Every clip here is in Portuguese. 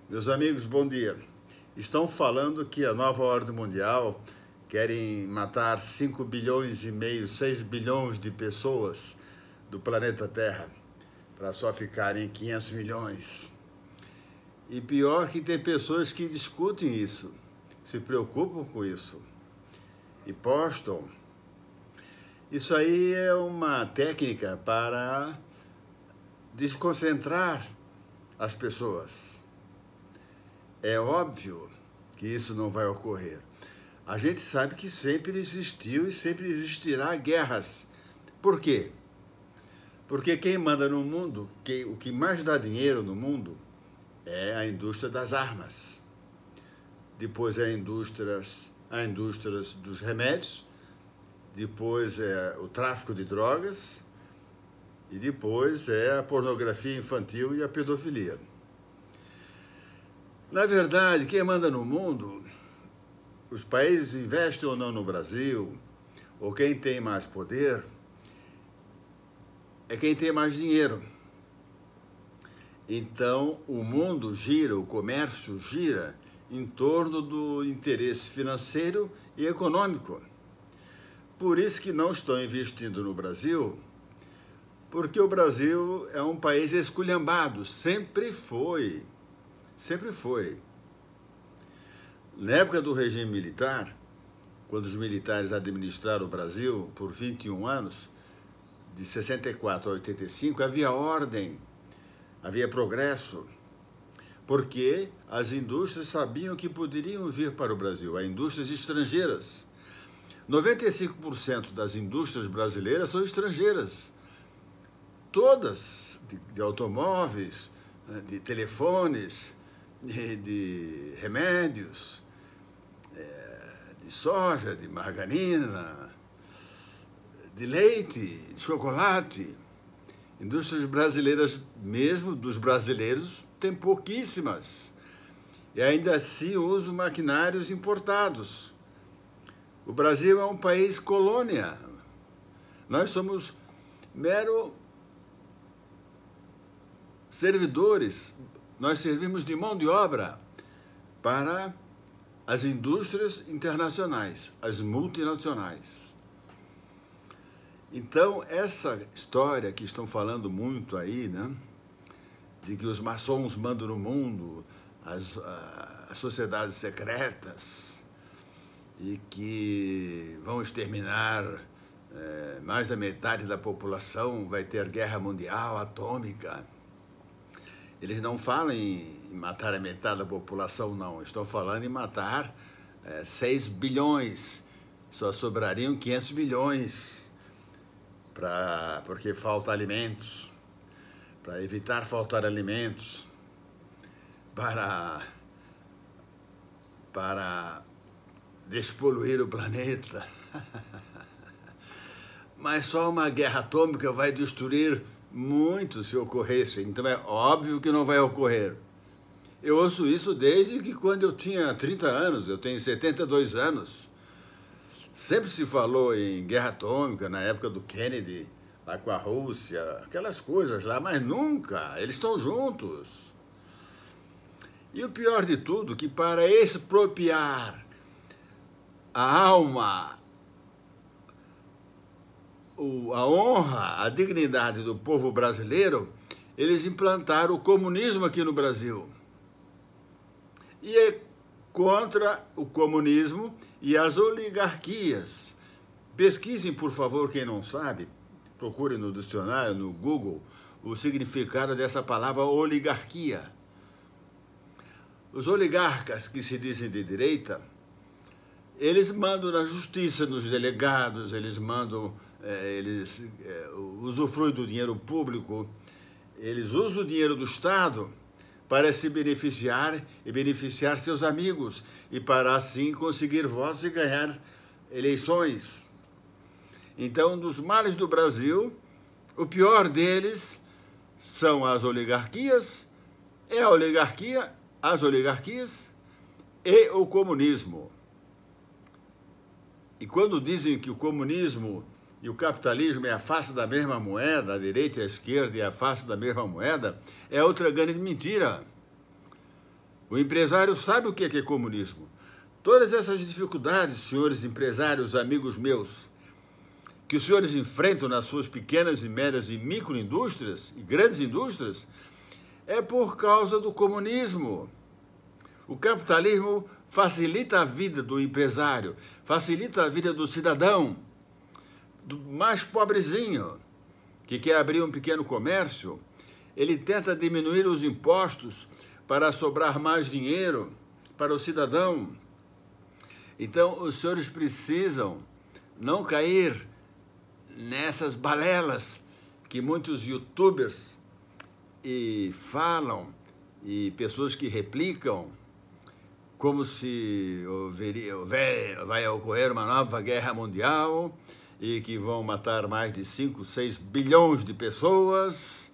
Meus amigos, bom dia. Estão falando que a nova ordem mundial querem matar 5 bilhões e meio, 6 bilhões de pessoas do planeta Terra para só ficarem 500 milhões. E pior que tem pessoas que discutem isso, se preocupam com isso e postam. Isso aí é uma técnica para desconcentrar as pessoas. É óbvio que isso não vai ocorrer. A gente sabe que sempre existiu e sempre existirá guerras. Por quê? Porque quem manda no mundo, o que mais dá dinheiro no mundo é a indústria das armas. Depois é a indústria dos remédios, depois é o tráfico de drogas e depois é a pornografia infantil e a pedofilia. Na verdade, quem manda no mundo, os países investem ou não no Brasil, ou quem tem mais poder, é quem tem mais dinheiro. Então, o mundo gira, o comércio gira em torno do interesse financeiro e econômico. Por isso que não estão investindo no Brasil, porque o Brasil é um país esculhambado, sempre foi. Sempre foi. Na época do regime militar, quando os militares administraram o Brasil por 21 anos, de 64 a 85, havia ordem, havia progresso, porque as indústrias sabiam que poderiam vir para o Brasil, as indústrias estrangeiras. 95% das indústrias brasileiras são estrangeiras, todas, de automóveis, de telefones, de remédios, de soja, de margarina, de leite, de chocolate. Indústrias brasileiras, mesmo dos brasileiros, tem pouquíssimas. E ainda assim usam maquinários importados. O Brasil é um país colônia. Nós somos mero servidores. Nós servimos de mão de obra para as indústrias internacionais, as multinacionais. Então, essa história que estão falando muito aí, né, de que os maçons mandam no mundo, as sociedades secretas, e que vão exterminar mais da metade da população, vai ter guerra mundial atômica. Eles não falam em matar a metade da população, não. Estão falando em matar 6 bilhões. Só sobrariam 500 milhões, porque falta alimentos, para evitar faltar alimentos, para despoluir o planeta. Mas só uma guerra atômica vai destruir muito se ocorresse, então é óbvio que não vai ocorrer. Eu ouço isso desde que quando eu tinha 30 anos, eu tenho 72 anos. Sempre se falou em guerra atômica, na época do Kennedy, lá com a Rússia, aquelas coisas lá, mas nunca, eles estão juntos. E o pior de tudo, que para expropriar a alma, a honra, a dignidade do povo brasileiro, eles implantaram o comunismo aqui no Brasil. E é contra o comunismo e as oligarquias. Pesquisem, por favor, quem não sabe, procurem no dicionário, no Google, o significado dessa palavra oligarquia. Os oligarcas que se dizem de direita, eles mandam na justiça, nos delegados, eles mandam, eles usufruem do dinheiro público, eles usam o dinheiro do Estado para se beneficiar e beneficiar seus amigos e para assim conseguir votos e ganhar eleições. Então, dos males do Brasil, o pior deles são as oligarquias, as oligarquias e o comunismo. E quando dizem que o comunismo e o capitalismo é a face da mesma moeda, a direita e a esquerda é a face da mesma moeda, é outra grande mentira. O empresário sabe o que é comunismo. Todas essas dificuldades, senhores empresários, amigos meus, que os senhores enfrentam nas suas pequenas e médias e microindústrias e grandes indústrias, é por causa do comunismo. O capitalismo facilita a vida do empresário, facilita a vida do cidadão, do mais pobrezinho, que quer abrir um pequeno comércio. Ele tenta diminuir os impostos para sobrar mais dinheiro para o cidadão. Então, os senhores precisam não cair nessas balelas que muitos youtubers falam e pessoas que replicam como se vai ocorrer uma nova guerra mundial e que vão matar mais de 5, 6 bilhões de pessoas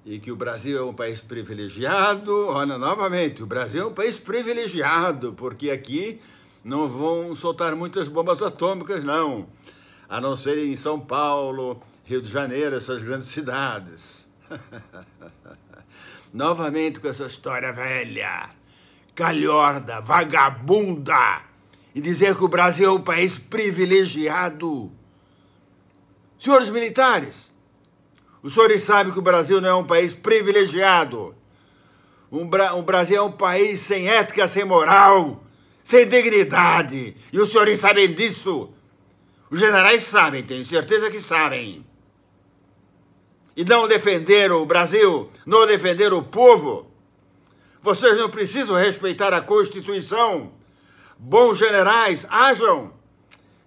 e que o Brasil é um país privilegiado. Olha, novamente, o Brasil é um país privilegiado, porque aqui não vão soltar muitas bombas atômicas, não, a não ser em São Paulo, Rio de Janeiro, essas grandes cidades. Novamente com essa história velha, calhorda, vagabunda, e dizer que o Brasil é um país privilegiado. Senhores militares, os senhores sabem que o Brasil não é um país privilegiado. O Brasil é um país sem ética, sem moral, sem dignidade. E os senhores sabem disso. Os generais sabem, tenho certeza que sabem. E não defenderam o Brasil, não defenderam o povo. Vocês não precisam respeitar a Constituição. Bons generais, ajam.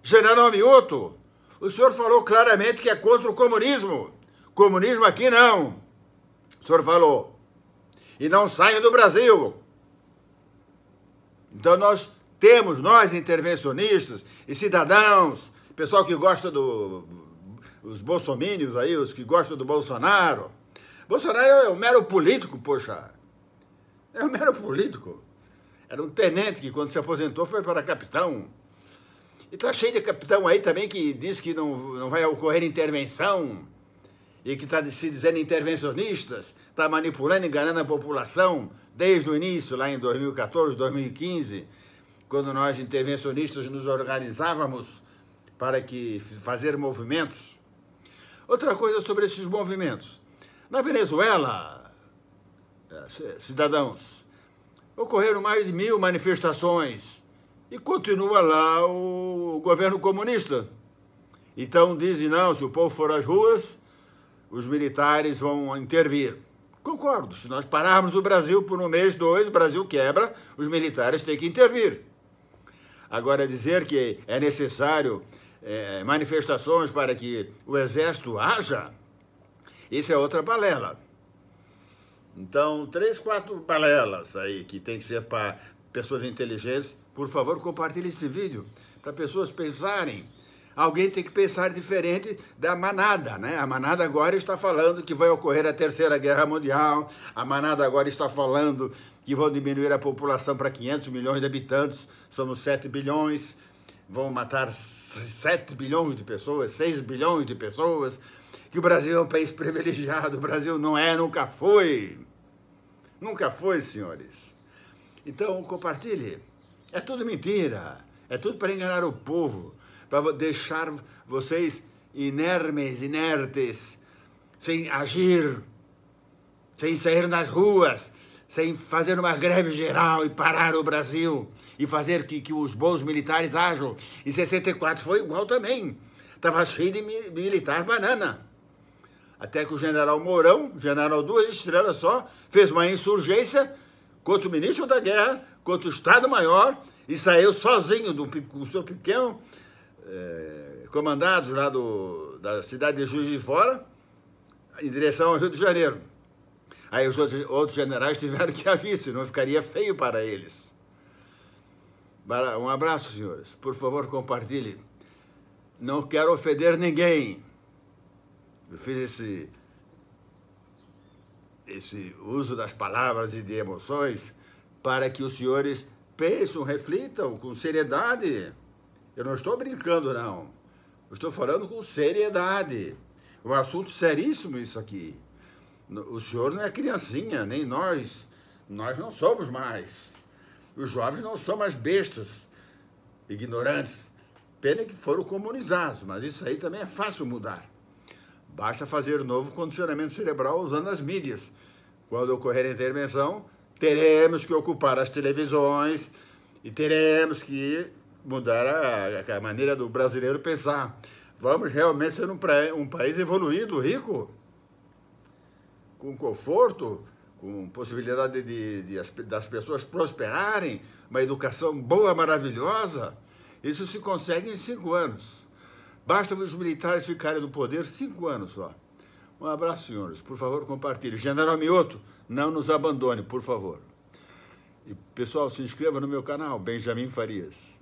General Mioto, o senhor falou claramente que é contra o comunismo. Comunismo aqui não. O senhor falou. E não saiam do Brasil. Então nós intervencionistas e cidadãos, pessoal que gosta os bolsomínios aí, os que gostam do Bolsonaro. Bolsonaro é um mero político, poxa. É um mero político. Era um tenente que, quando se aposentou, foi para capitão. E tá cheio de capitão aí também que diz que não vai ocorrer intervenção e que está se dizendo intervencionistas, está manipulando, enganando a população desde o início, lá em 2014, 2015, quando nós intervencionistas nos organizávamos para fazer movimentos. Outra coisa sobre esses movimentos. Na Venezuela, cidadãos, ocorreram mais de 1000 manifestações e continua lá o governo comunista. Então dizem, não, se o povo for às ruas, os militares vão intervir. Concordo, se nós pararmos o Brasil por um mês, 2, o Brasil quebra, os militares têm que intervir. Agora, dizer que é necessário manifestações para que o exército haja, isso é outra balela. Então, 3, 4 balelas aí, que tem que ser para pessoas inteligentes. Por favor, compartilhe esse vídeo, para pessoas pensarem. Alguém tem que pensar diferente da manada, né? A manada agora está falando que vai ocorrer a Terceira Guerra Mundial, a manada agora está falando que vão diminuir a população para 500 milhões de habitantes, somos 7 bilhões, vão matar 7 bilhões de pessoas, 6 bilhões de pessoas, que o Brasil é um país privilegiado. O Brasil não é, nunca foi. Nunca foi, senhores. Então, compartilhe. É tudo mentira. É tudo para enganar o povo, para deixar vocês inertes, sem agir, sem sair nas ruas, sem fazer uma greve geral e parar o Brasil e fazer que os bons militares ajam. Em 64 foi igual também. Estava cheio de militar banana. Até que o general Mourão, general 2 estrelas só, fez uma insurgência contra o ministro da Guerra, contra o Estado-Maior, e saiu sozinho do seu pequeno comandados lá da cidade de Juiz de Fora, em direção ao Rio de Janeiro. Aí os outros generais tiveram que agir, senão ficaria feio para eles. Um abraço, senhores. Por favor, compartilhe. Não quero ofender ninguém. Eu fiz esse uso das palavras e de emoções para que os senhores pensem, reflitam com seriedade. Eu não estou brincando, não. Eu estou falando com seriedade. É um assunto seríssimo isso aqui. O senhor não é criancinha, nem nós. Nós não somos mais. Os jovens não são mais bestas, ignorantes. Pena que foram comunizados, mas isso aí também é fácil mudar. Basta fazer novo condicionamento cerebral usando as mídias. Quando ocorrer a intervenção, teremos que ocupar as televisões e teremos que mudar a maneira do brasileiro pensar. Vamos realmente ser um país evoluído, rico, com conforto, com possibilidade das pessoas prosperarem, uma educação boa, maravilhosa. Isso se consegue em 5 anos. Basta os militares ficarem no poder 5 anos só. Um abraço, senhores. Por favor, compartilhe. General Mioto, não nos abandone, por favor. E, pessoal, se inscreva no meu canal, Benjamin Farias.